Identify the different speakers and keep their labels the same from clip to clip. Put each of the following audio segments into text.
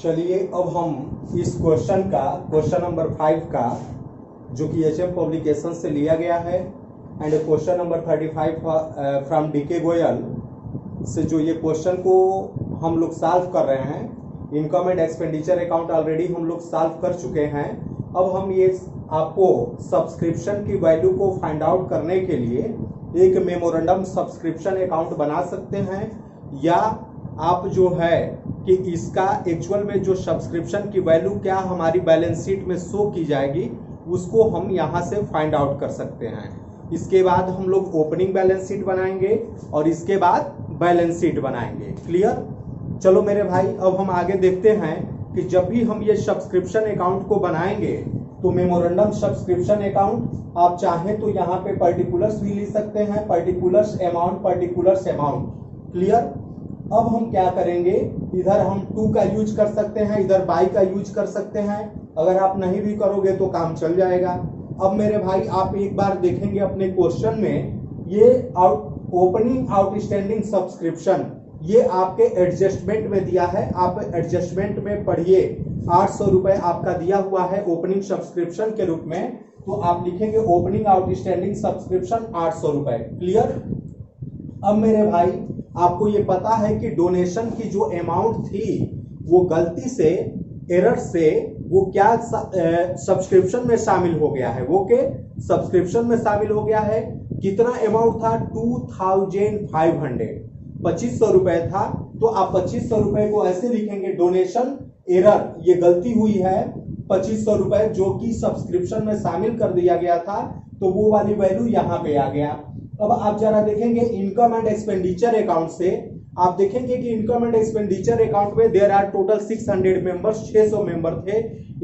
Speaker 1: चलिए अब हम इस क्वेश्चन नंबर 5 का जो कि एचएम पब्लिकेशन से लिया गया है and question number 35 from DK Goyal से जो ये क्वेश्चन को हम लोग सॉल्व कर रहे हैं। Income and expenditure account already हम लोग सॉल्व कर चुके हैं। अब हम ये आपको सब्सक्रिप्शन की वैल्यू को फाइंड आउट करने के लिए एक मेमोरेंडम सब्सक्रिप्शन अकाउंट बना सकते हैं, या आप जो है कि इसका एक्चुअल में जो सब्सक्रिप्शन की वैल्यू क्या हमारी बैलेंस शीट में शो की जाएगी उसको हम यहाँ से फाइंड आउट कर सकते हैं। इसके बाद हम लोग ओपनिंग बैलेंस शीट बनाएंगे और इसके बाद बैलेंस शीट बनाएंगे। क्लियर? चलो मेरे भाई अब हम आगे देखते हैं कि जब भी हम ये सब्सक्रिप्शन अकाउंट को बनाएंगे तो मेमोरेंडम सब्सक्रिप्शन अकाउंट आप चाहें तो यहाँ पे पर्टिकुलर्स भी लिख सकते हैं, पर्टिकुलर्स अमाउंट। क्लियर? अब हम क्या करेंगे, इधर हम टू का यूज कर सकते हैं, इधर बाई का यूज कर सकते हैं। अगर आप नहीं भी करोगे तो काम चल जाएगा। अब मेरे भाई आप एक बार देखेंगे अपने क्वेश्चन में ये ओपनिंग आउटस्टैंडिंग सब्सक्रिप्शन ये आपके एडजस्टमेंट में दिया है। आप एडजस्टमेंट में पढ़िए 800 रुपए आपका दिया हुआ है ओपनिंग सब्सक्रिप्शन के रूप में, तो आप लिखेंगे ओपनिंग आउटस्टैंडिंग सब्सक्रिप्शन 800 रुपए। क्लियर? अब मेरे भाई आपको ये पता है कि डोनेशन की जो अमाउंट थी वो गलती से एरर से वो क्या सब्सक्रिप्शन में शामिल हो गया है, वो के सब्सक्रिप्शन में शामिल हो गया है। कितना अमाउंट था? 2500, 2500 रुपए था। तो आप 2500 रुपए को ऐसे लिखेंगे डोनेशन एरर, ये गलती हुई है 2500 रुपए जो कि सब्सक्रिप्शन में शामिल कर दिया गया था, तो वो वाली वैल्यू यहाँ पे आ गया। अब आप जरा देखेंगे इनकम एंड एक्सपेंडिचर अकाउंट से, आप देखेंगे कि इनकम एंड एक्सपेंडिचर अकाउंट में there are total 600 members, 600 member थे।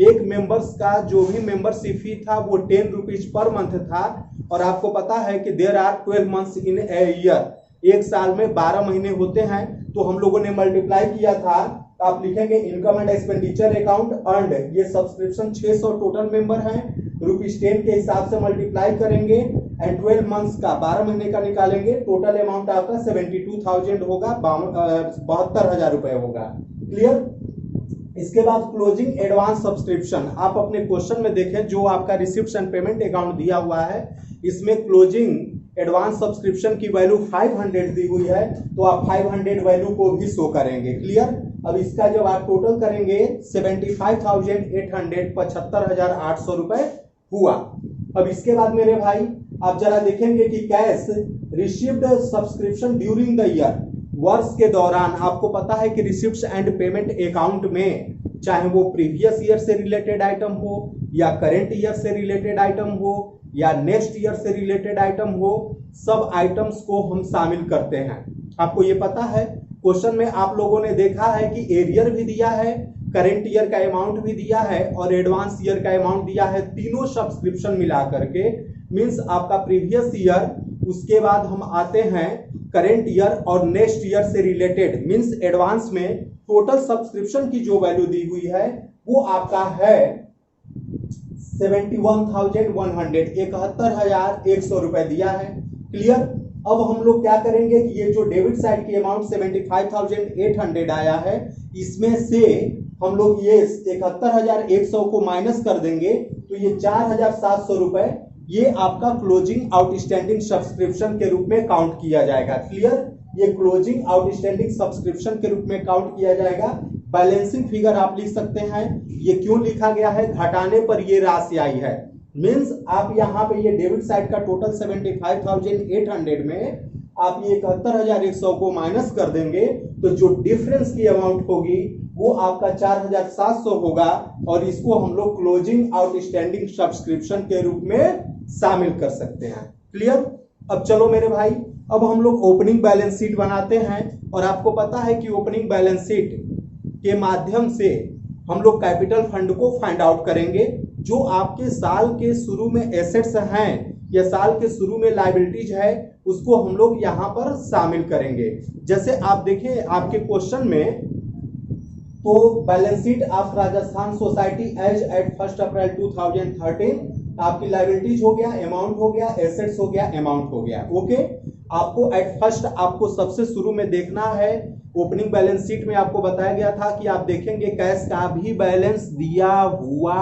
Speaker 1: एक मेंबर्स का जो भी मेंबरशिप फी था वो 10 रुपीज पर मंथ था। और आपको पता है कि there are 12 months in a year, एक साल में 12 महीने होते हैं। तो हम लोगों ने मल्टीप्लाई किया था, तो आप लिखेंगे income and expenditure account earned, ये सब्सक्रिप्शन 600 टोटल मेंबर हैं, ₹10 के हिसाब से मल्टीप्लाई करेंगे एंड 12 मंथ्स का 12 महीने का निकालेंगे। टोटल अमाउंट आपका 72,000 होगा, 72,000 रुपए होगा। क्लियर? इसके बाद क्लोजिंग एडवांस सब्सक्रिप्शन, आप अपने क्वेश्चन में देखें जो आपका रिसिप्ट एंड पेमेंट अकाउंट दिया हुआ है, इसमें क्लोजिंग एडवांस सब्सक्रिप्शन की वैल्यू 500 दी हुई है, तो आप 500 वैल्यू को भी शो करेंगे। क्लियर? अब इसका जब आप टोटल करेंगे 75,800, 75,800 रुपए हुआ। अब इसके बाद मेरे भाई आप जरा देखेंगे कि cash received subscription during the year, वर्ष के दौरान। आपको पता है कि रिसिप्ट्स एंड पेमेंट अकाउंट में चाहे वो प्रीवियस ईयर से रिलेटेड आइटम हो या करेंट ईयर से रिलेटेड आइटम हो या नेक्स्ट ईयर से रिलेटेड आइटम हो, सब आइटम्स को हम शामिल करते हैं। आपको ये पता है, क्वेश्चन में आप लोगों ने देखा है कि एरियर भी दिया है, करेंट ईयर का अमाउंट भी दिया है और एडवांस ईयर का अमाउंट दिया है। तीनों सब्सक्रिप्शन मिला करके मींस आपका प्रीवियस ईयर, उसके बाद हम आते हैं करेंट ईयर और नेक्स्ट ईयर से रिलेटेड मींस एडवांस में टोटल सब्सक्रिप्शन की जो वैल्यू दी हुई है वो आपका है 71,100, 71,100 रुपए दिया है। क्लियर? अब हम लोग क्या करेंगे कि ये जो डेबिट साइड की अमाउंट 75,800 आया है, इसमें से हम लोग ये 71,100 को माइनस कर देंगे, तो ये 4,700 रुपए ये आपका क्लोजिंग आउटस्टैंडिंग सब्सक्रिप्शन के रूप में काउंट किया जाएगा। क्लियर? ये क्लोजिंग आउटस्टैंडिंग सब्सक्रिप्शन के रूप में काउंट किया जाएगा। बैलेंसिंग फिगर आप लिख सकते हैं, ये क्यों लिखा गया है, घटाने पर ये राशि आई है। मींस आप यहाँ पे ये डेबिट साइड का टोटल 75,800 में आप ये 71,100 को माइनस कर देंगे, तो जो डिफरेंस की अमाउंट होगी वो आपका 4,700 होगा और इसको हम लोग क्लोजिंग आउटस्टैंडिंग सब्सक्रिप्शन के रूप में शामिल कर सकते हैं। क्लियर? अब चलो मेरे भाई अब हम लोग ओपनिंग बैलेंस शीट बनाते हैं। और आपको पता है कि ओपनिंग बैलेंस शीट के माध्यम से हम लोग कैपिटल फंड को फाइंड आउट करेंगे, जो आपके साल के शुरू में एसेट्स हैं या साल के शुरू में लायबिलिटीज है, उसको हम लोग यहाँ पर शामिल करेंगे। जैसे आप देखें आपके क्वेश्चन में, तो balance sheet of Rajasthan society as at 1 April 2013, आपकी लायबिलिटीज हो गया, अमाउंट हो गया, एसेट्स हो गया, अमाउंट हो गया। ओके, आपको एट फर्स्ट आपको सबसे शुरू में देखना है ओपनिंग बैलेंस शीट में आपको बताया गया था कि आप देखेंगे कैश का भी बैलेंस दिया हुआ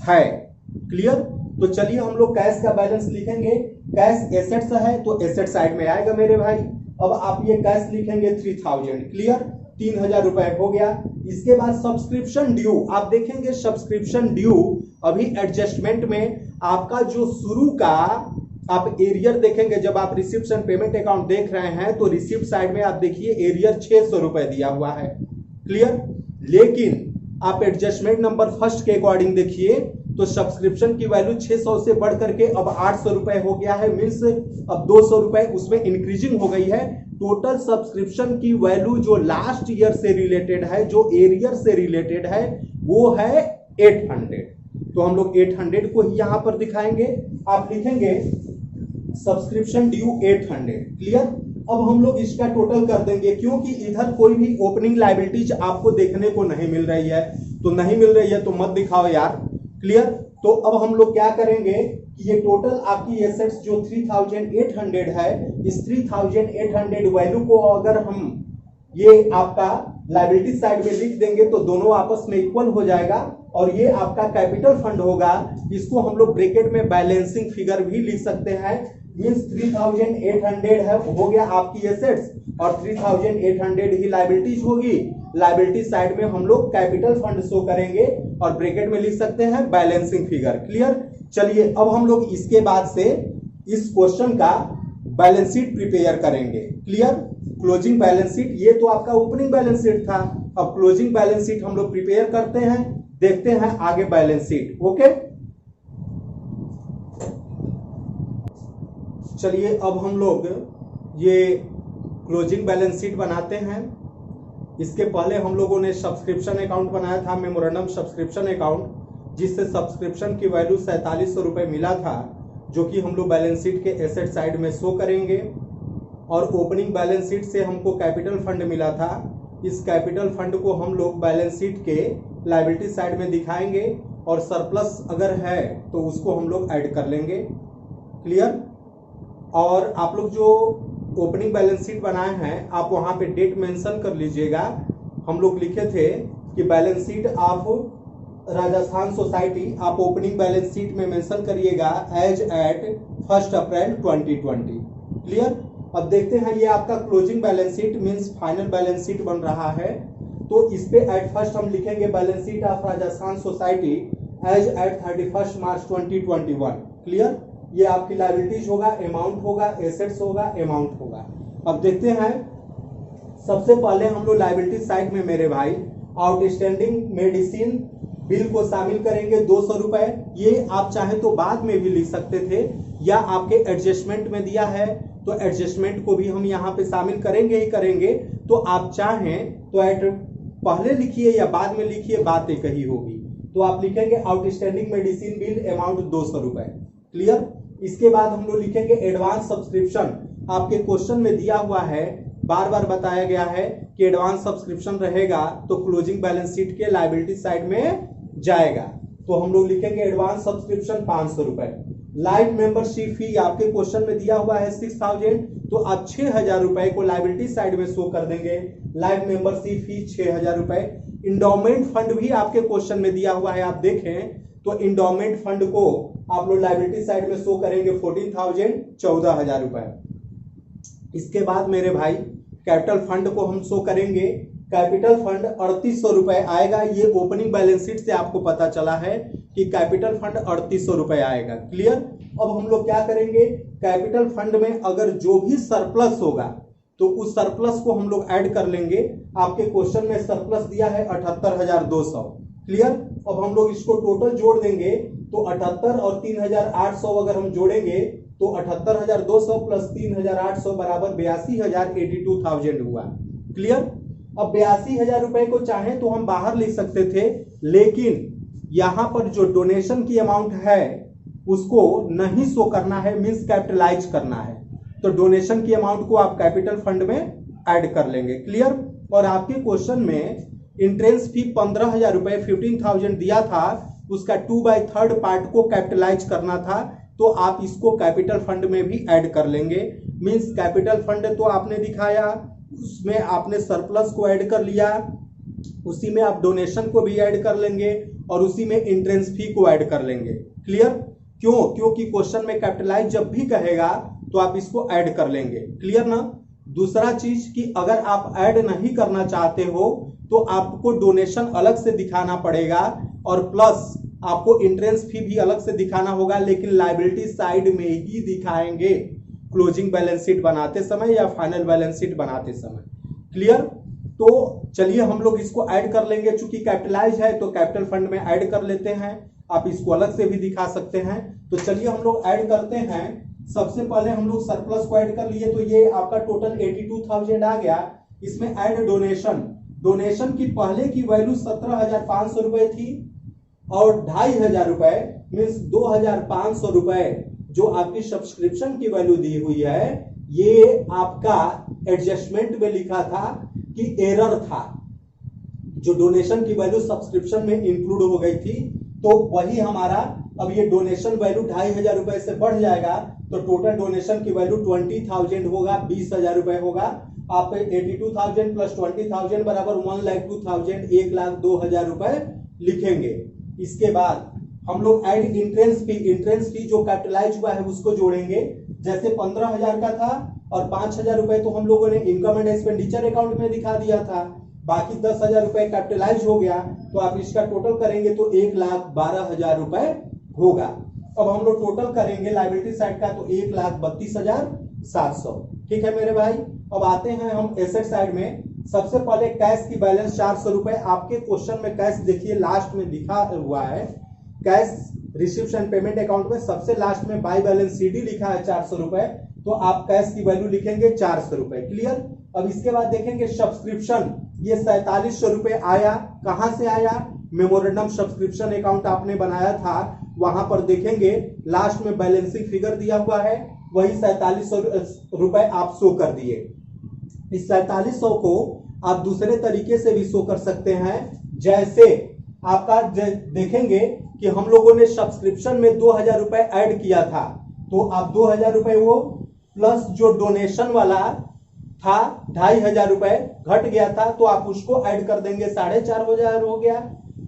Speaker 1: है। क्लियर? तो चलिए हम लोग कैश का बैलेंस लिखेंगे। कैश एसेट्स है तो एसेट साइड में आएगा मेरे भाई। अब आप ये कैश लिखेंगे 3000। क्लियर? 3000 रुपए हो गया। इसके बाद सब्सक्रिप्शन ड्यू आप देखेंगे। सब्सक्रिप्शन ड्यू अभी एडजस्टमेंट में आपका जो शुरू का आप एरियर देखेंगे। जब आप रिसिप्ट एंड पेमेंट अकाउंट देख रहे हैं तो रिसिप्ट साइड में आप देखिए एरियर 600 रुपए दिया हुआ है। क्लियर? लेकिन आप एडजस्टमेंट नंबर फर्स्ट के अकॉर्डिंग देखिए तो सब्सक्रिप्शन की वैल्यू 600 से बढ़ करके अब 800 रुपए हो गया है। मीन्स अब 200 रुपए उसमें इंक्रीजिंग हो गई है। टोटल सब्सक्रिप्शन की वैल्यू जो लास्ट ईयर से रिलेटेड है, जो एरियर से रिलेटेड है, वो है 800। तो हम लोग 800 को ही यहां पर दिखाएंगे। आप लिखेंगे सब्सक्रिप्शन ड्यू 800। क्लियर? अब हम लोग इसका टोटल कर देंगे क्योंकि इधर कोई भी ओपनिंग लायबिलिटीज आपको देखने को नहीं मिल रही है। तो नहीं मिल रही है तो मत दिखाओ यार। क्लियर? तो अब हम लोग क्या करेंगे कि ये टोटल आपकी एसेट्स जो 3800 है, इस 3800 वैल्यू को अगर हम ये आपका लायबिलिटी साइड में लिख देंगे तो दोनों आपस में इक्वल हो जाएगा और ये आपका कैपिटल फंड होगा। इसको हम लोग ब्रैकेट में बैलेंसिंग फिगर भी लिख सकते हैं। मींस 3800 है हो गया आपकी एसेट्स और 3800 ही लायबिलिटीज होगी। लायबिलिटी साइड में हम लोग कैपिटल फंड शो करेंगे और ब्रैकेट में लिख सकते हैं बैलेंसिंग फिगर। क्लियर? चलिए अब हम लोग इसके बाद से इस क्वेश्चन का बैलेंस शीट प्रिपेयर करेंगे। क्लियर? क्लोजिंग बैलेंस शीट, ये तो आपका ओपनिंग बैलेंस शीट था। अब क्लोजिंग बैलेंस शीट हम लोग प्रिपेयर करते हैं, देखते हैं आगे बैलेंस शीट। ओके, चलिए अब हम लोग ये क्लोजिंग बैलेंस शीट बनाते हैं। इसके पहले हम लोगों ने सब्सक्रिप्शन अकाउंट बनाया था, मेमोरेंडम सब्सक्रिप्शन अकाउंट, जिससे सब्सक्रिप्शन की वैल्यू 4700 रुपए मिला था, जो कि हम लोग बैलेंस शीट के एसेट साइड में शो करेंगे। और ओपनिंग बैलेंस शीट से हमको कैपिटल फंड मिला था। इस कैपिटल फंड को हम लोग बैलेंस शीट के लायबिलिटी साइड में दिखाएंगे और सरप्लस अगर है तो उसको हम लोग ऐड कर लेंगे। क्लियर? और आप लोग जो ओपनिंग बैलेंस शीट बनाए हैं आप वहां पे डेट मेंशन कर लीजिएगा। हम लोग लिखे थे कि balance sheet of Rajasthan society, आप ओपनिंग बैलेंस शीट में मेंशन करिएगा एज एट 1 अप्रैल 2020। क्लियर? अब देखते हैं ये आपका closing balance sheet means final balance sheet बन रहा है। तो इस पे एट फर्स्ट हम लिखेंगे balance sheet of Rajasthan society as at 31 March 2021। Clear? ये आपकी लायबिलिटीज होगा, अमाउंट होगा, एसेट्स होगा, अमाउंट होगा। अब देखते हैं, सबसे पहले हम लोग लायबिलिटी साइड में मेरे भाई आउटस्टैंडिंग मेडिसिन बिल को शामिल करेंगे 200 रुपए। ये आप चाहे तो बाद में भी लिख सकते थे या आपके एडजस्टमेंट में दिया है तो एडजस्टमेंट को भी हम यहाँ पे शामिल करेंगे ही करेंगे। तो आप चाहें तो एट पहले लिखिए या बाद में लिखिए, बात एक ही होगी। तो आप लिखेंगे आउटस्टैंडिंग मेडिसिन बिल अमाउंट 200 रुपए। क्लियर? इसके बाद हम लोग लिखेंगे एडवांस सब्सक्रिप्शन। आपके क्वेश्चन में दिया हुआ है, बार बार बताया गया है कि एडवांस सब्सक्रिप्शन रहेगा तो क्लोजिंग बैलेंस शीट के लायबिलिटी साइड में जाएगा। तो हम लोग लिखेंगे एडवांस सब्सक्रिप्शन 500 रुपए। लाइफ मेंबरशिप फी आपके क्वेश्चन में दिया हुआ है 6000, तो आप 6000 रुपए को लायबिलिटी साइड में शो कर देंगे। लाइफ मेंबरशिप फी 6000 रुपए। इंडोमेंट फंड भी आपके क्वेश्चन में दिया हुआ है, आप देखें तो इंडोमेंट फंड को आप लोग लायबिलिटी साइड में शो करेंगे 14,000, 14,000 रुपए। इसके बाद मेरे भाई कैपिटल फंड को हम शो करेंगे। कैपिटल फंड 3800 रुपए आएगा। ये ओपनिंग बैलेंस शीट से आपको पता चला है कि कैपिटल फंड 3800 रुपए आएगा। क्लियर? अब हम लोग क्या करेंगे, कैपिटल फंड में अगर जो भी सरप्लस होगा तो उस सरप्लस को हम लोग ऐड कर लेंगे। आपके क्वेश्चन में सरप्लस दिया है 78,200। क्लियर? अब हम लोग इसको टोटल जोड़ देंगे तो 78 और 3,800 अगर हम जोड़ेंगे तो 78,200 प्लस 3,800 बराबर 82,000, 82,000 हुआ। क्लियर? अब 82,000 रुपए को चाहे तो हम बाहर लिख सकते थे, लेकिन यहां पर जो डोनेशन की अमाउंट है उसको नहीं शो करना है, मींस कैपिटलाइज करना है। तो डोनेशन की अमाउंट को आप कैपिटल फंड में ऐड कर लेंगे। क्लियर? और आपके क्वेश्चन में इंट्रेंस फी 15,000 रुपए 15,000 दिया था, उसका 2/3 पार्ट को कैपिटलाइज करना था, तो आप इसको कैपिटल फंड में भी ऐड कर लेंगे। मींस कैपिटल फंड तो आपने दिखाया उसमें आपने सरप्लस को ऐड कर लिया, उसी में आप डोनेशन को भी ऐड कर लेंगे और उसी में एंट्रेंस फी को ऐड कर लेंगे। क्लियर? क्यों? क्योंकि क्वेश्चन में कैपिटलाइज जब भी कहेगा तो आप इसको ऐड कर लेंगे। क्लियर ना? दूसरा चीज कि अगर आप ऐड नहीं करना चाहते हो तो आपको डोनेशन अलग से दिखाना पड़ेगा और प्लस आपको एंट्रेंस फी भी अलग से दिखाना होगा, लेकिन लायबिलिटी साइड में ही दिखाएंगे क्लोजिंग बैलेंस शीट बनाते समय या फाइनल बैलेंस शीट बनाते समय। क्लियर? तो चलिए हम लोग इसको ऐड कर लेंगे, चूंकि कैपिटलाइज है तो कैपिटल फंड में ऐड कर लेते हैं। आप इसको अलग से भी दिखा सकते हैं। तो चलिए हम लोग ऐड करते हैं। सबसे पहले हम लोग सरप्लस को ऐड कर लिए, तो ये आपका टोटल 82,000 आ गया। इसमें ऐड डोनेशन, डोनेशन की पहले की वैल्यू 17,500 रुपए थी और 2,500 रुपए मीन्स 2,500 रुपए जो आपकी सब्सक्रिप्शन की वैल्यू दी हुई है, ये आपका एडजस्टमेंट में लिखा था कि एरर था। जो डोनेशन की वैल्यू सब्सक्रिप्शन में इंक्लूड हो गई थी तो वही हमारा अब ये डोनेशन वैल्यू 2,500 रुपए से बढ़ जाएगा तो टोटल डोनेशन की वैल्यू 20,000 होगा, 20,000 रुपए होगा। आप 82,000 प्लस 20,000 बराबर 1,02,000, 1,02,000 रुपए लिखेंगे। इसके बाद हम लोग add entrance fee, entrance fee जो कैपिटलाइज हुआ है उसको जोड़ेंगे। जैसे 15,000 का था और 5,000 रुपए तो हम लोगों ने इनकम एंड एक्सपेंडिचर अकाउंट में दिखा दिया था, बाकी 10,000 रुपए कैपिटलाइज हो गया। तो आप इसका टोटल करेंगे तो 1,12,000 रुपए होगा। अब हम लोग टोटल करेंगे लायबिलिटी साइड का तो 1,32,700। ठीक है मेरे भाई। अब आते हैं हम एसेट साइड में। सबसे पहले कैश की बैलेंस 400 रुपए। आपके क्वेश्चन में कैश देखिए लास्ट में लिखा हुआ है, cash receives and payment account में सबसे लास्ट में बाय बैलेंस सीडी लिखा है 400 रुपए, तो आप कैश की वैल्यू लिखेंगे 400 रुपए। क्लियर? अब इसके बाद देखेंगे सब्सक्रिप्शन, ये 4700 रुपए आया। कहां से आया? मेमोरेंडम सब्सक्रिप्शन अकाउंट आपने बनाया था, वहां पर देखेंगे लास्ट में बैलेंसिंग फिगर दिया हुआ है, वही 4700 रुपए आप शो कर दिए। इस 4700 को आप दूसरे तरीके से भी शो कर सकते हैं। जैसे आपका देखेंगे कि हम लोगों ने सब्सक्रिप्शन में 2,000 रुपए ऐड किया था, तो आप 2,000 रुपए वो प्लस जो डोनेशन वाला था 2,500 रुपए घट गया था तो आप उसको ऐड कर देंगे, 4,500 हो गया।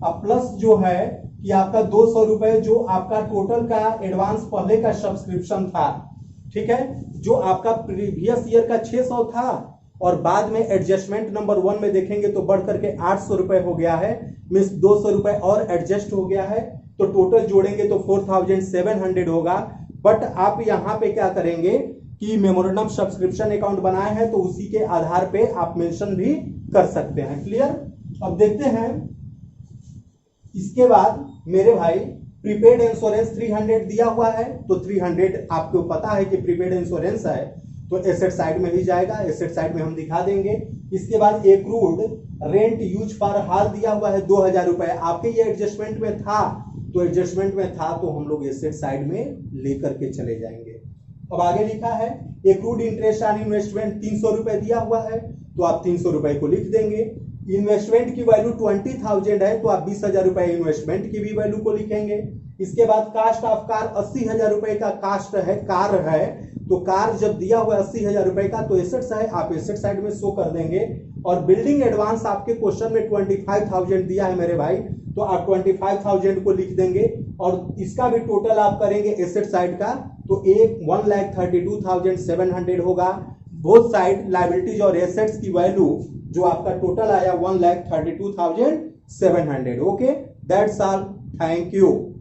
Speaker 1: अब प्लस जो है कि आपका 200 रुपए जो आपका टोटल का एडवांस पहले का सब्सक्रिप्शन था, ठीक है, जो आपका प्रीवियस ईयर का 600 था और बाद में एडजस्टमेंट नंबर 1 में देखेंगे तो बढ़ करके 800 रुपए हो गया है, मीन्स 200 रुपए और एडजस्ट हो गया है। तो टोटल जोड़ेंगे तो 4,700 होगा। बट आप यहां पे क्या करेंगे कि मेमोरेंडम सब्सक्रिप्शन अकाउंट बनाए हैं तो उसी के आधार पे आप मेंशन भी कर सकते हैं। क्लियर? अब देखते हैं इसके बाद मेरे भाई प्रीपेड इंश्योरेंस 300 दिया हुआ है, तो 300 आपको पता है कि प्रीपेड इंश्योरेंस है तो एसेट साइड में ही जाएगा, एसेट साइड में हम दिखा देंगे। इसके बाद एक्रूड रेंट यूज फॉर हाल दिया हुआ है 2,000 रुपए, आपके ये एडजस्टमेंट में था, तो एडजस्टमेंट में था तो हम लोग एसेट साइड में लेकर के चले जाएंगे। अब आगे लिखा है एक्रूड इंटरेस्ट ऑन इन्वेस्टमेंट 300 रुपए दिया हुआ है, तो आप 300 रुपए को लिख देंगे। इन्वेस्टमेंट की वैल्यू 20,000 है तो आप 20,000 रुपए इन्वेस्टमेंट की भी वैल्यू को लिखेंगे। इसके बाद कास्ट ऑफ कार 80,000 रुपए का कास्ट है, कार है, तो कार जब दिया हुआ 80,000 रुपए का तो एसेट साइड आप एसेट साइड में शो कर देंगे। और बिल्डिंग एडवांस आपके क्वेश्चन में 25,000 दिया है मेरे भाई, तो आप 25,000 को लिख देंगे और इसका भी टोटल आप करेंगे एसेट साइड का तो 1,32,700 होगा। बोथ साइड लायबिलिटीज और एसेट्स की वैल्यू जो आपका टोटल आया 1,32,700। Okay, that's all, thank you.